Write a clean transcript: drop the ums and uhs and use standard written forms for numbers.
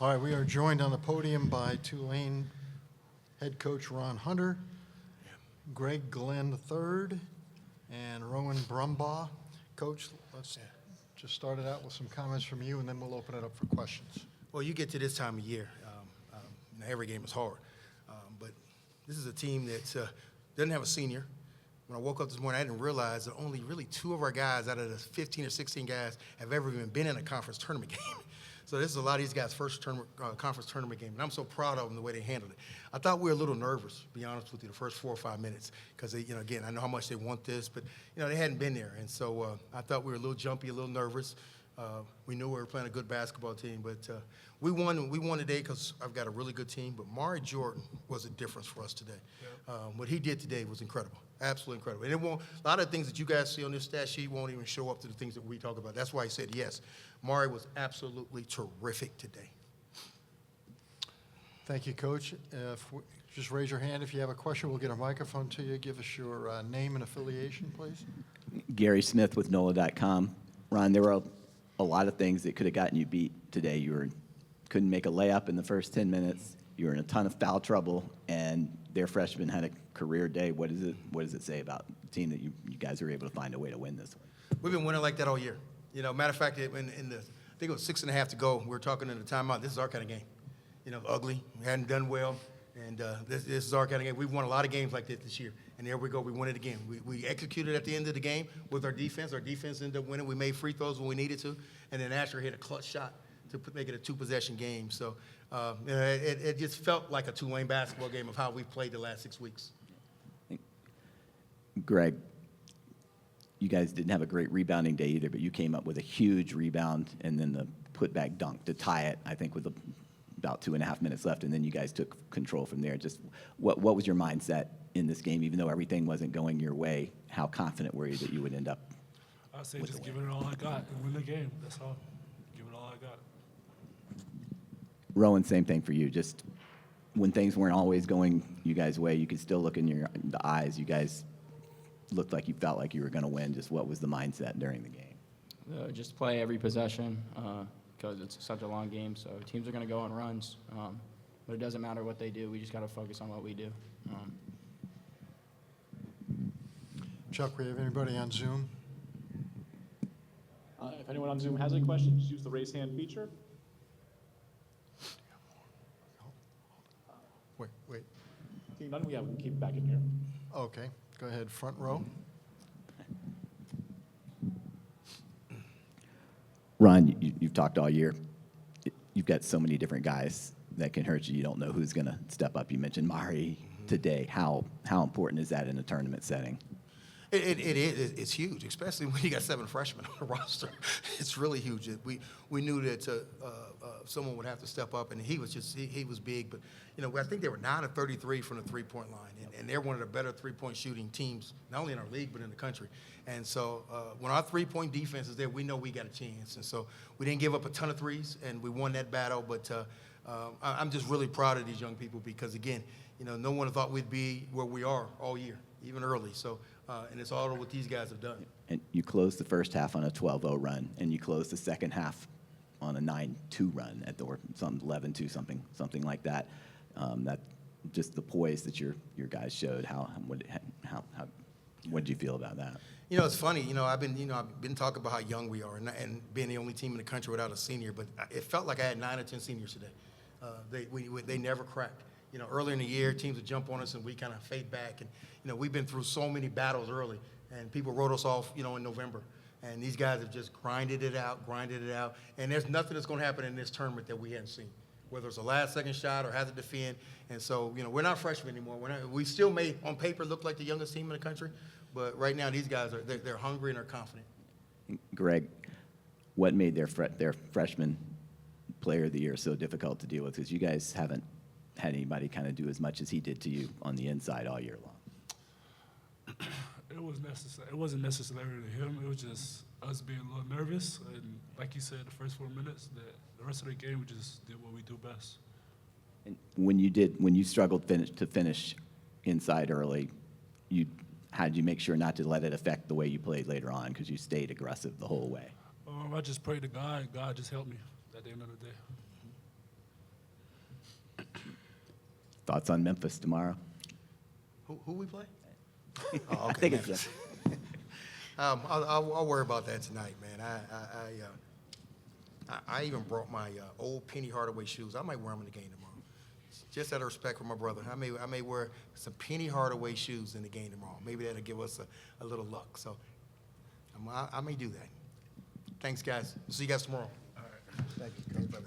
All right, we are joined on the podium by Tulane head coach Ron Hunter, Gregg Glenn III, and Rowan Brumbaugh. Coach, let's just start it out with some comments from you, and then we'll open it up for questions. Well, you get to this time of year, every game is hard, but this is a team that doesn't have a senior. When I woke up this morning, I didn't realize that only really 2 of our guys out of the 15 or 16 guys have ever even been in a conference tournament game. So this is a lot of these guys' first conference tournament game, and I'm so proud of them the way they handled it. I thought we were a little nervous, to be honest with you, the first 4 or 5 minutes, because again, I know how much they want this, but they hadn't been there, and so I thought we were a little jumpy, a little nervous. We knew we were playing a good basketball team, but we won today because I've got a really good team. But Mari Jordan was a difference for us today. Yep. What he did today was incredible, absolutely incredible. And a lot of things that you guys see on this stat sheet won't even show up to the things that we talk about. That's why he said yes. Mari was absolutely terrific today. Thank you, Coach. Just raise your hand if you have a question. We'll get a microphone to you. Give us your name and affiliation, please. Gary Smith with NOLA.com. Ron, there were a lot of things that could have gotten you beat today. You couldn't make a layup in the first 10 minutes. You were in a ton of foul trouble, and their freshman had a career day. What does it say about the team that you guys were able to find a way to win this one? We've been winning like that all year. Matter of fact, I think it was 6.5 to go. We were talking in the timeout. This is our kind of game. Ugly. We hadn't done well, and this is our kind of game. We've won a lot of games like this year, and there we go. We won it again. We executed at the end of the game with our defense. Our defense ended up winning. We made free throws when we needed to, and then Asher hit a clutch shot to make it a 2-possession game. So it just felt like a Tulane basketball game of how we've played the last 6 weeks. Gregg, you guys didn't have a great rebounding day either, but you came up with a huge rebound and then the putback dunk to tie it, I think, with about 2.5 minutes left, and then you guys took control from there. Just what was your mindset in this game, even though everything wasn't going your way? How confident were you that you would end up? I'd say just give it all I got and win the game. That's all. Give it all I got. Rowan, same thing for you. Just when things weren't always going you guys' way, you could still look in the eyes. You guys looked like you felt like you were going to win. Just what was the mindset during the game? Just play every possession because it's such a long game. So teams are going to go on runs, but it doesn't matter what they do. We just got to focus on what we do. Chuck, we have anybody on Zoom? If anyone on Zoom has any questions, use the raise hand feature. Wait. Seeing none, we can keep it back in here. Okay, go ahead, front row. Ron, you've talked all year. You've got so many different guys that can hurt you. You don't know who's going to step up. You mentioned Mari today. How important is that in a tournament setting? It is. It's huge, especially when you got 7 freshmen on the roster. It's really huge. We knew that someone would have to step up, and he was big. But I think they were 9 of 33 from the 3-point line, and they're one of the better 3-point shooting teams, not only in our league but in the country. And so when our 3-point defense is there, we know we got a chance. And so we didn't give up a ton of threes, and we won that battle. But I'm just really proud of these young people because again, no one thought we'd be where we are all year, even early. So. And it's all what these guys have done. And you closed the first half on a 12-0 run, and you closed the second half on a 9-2 run or some 11-2, something like that. That just the poise that your guys showed. What did you feel about that? It's funny. I've been talking about how young we are and being the only team in the country without a senior. But it felt like I had 9 or 10 seniors today. They never cracked. Earlier in the year, teams would jump on us and we kind of fade back. And, we've been through so many battles early, and people wrote us off, in November. And these guys have just grinded it out. And there's nothing that's going to happen in this tournament that we hadn't seen, whether it's a last-second shot or has to defend. And so, we're not freshmen anymore. We still may, on paper, look like the youngest team in the country. But right now, these guys, they're hungry and they're confident. Gregg, what made their freshman player of the year so difficult to deal with? Because you guys haven't had anybody kind of do as much as he did to you on the inside all year long. It was necessary. It wasn't necessarily him. It was just us being a little nervous. And like you said, the first 4 minutes, the rest of the game, we just did what we do best. And when you struggled to finish inside early, how did you make sure not to let it affect the way you played later on? Because you stayed aggressive the whole way. I just prayed to God. God just helped me at the end of the day. Thoughts on Memphis tomorrow? Who we play? I think it's I'll worry about that tonight, man. I even brought my old Penny Hardaway shoes. I might wear them in the game tomorrow, just out of respect for my brother. I may wear some Penny Hardaway shoes in the game tomorrow. Maybe that'll give us a little luck. So I may do that. Thanks, guys. See you guys tomorrow. All right. Thank you, brother.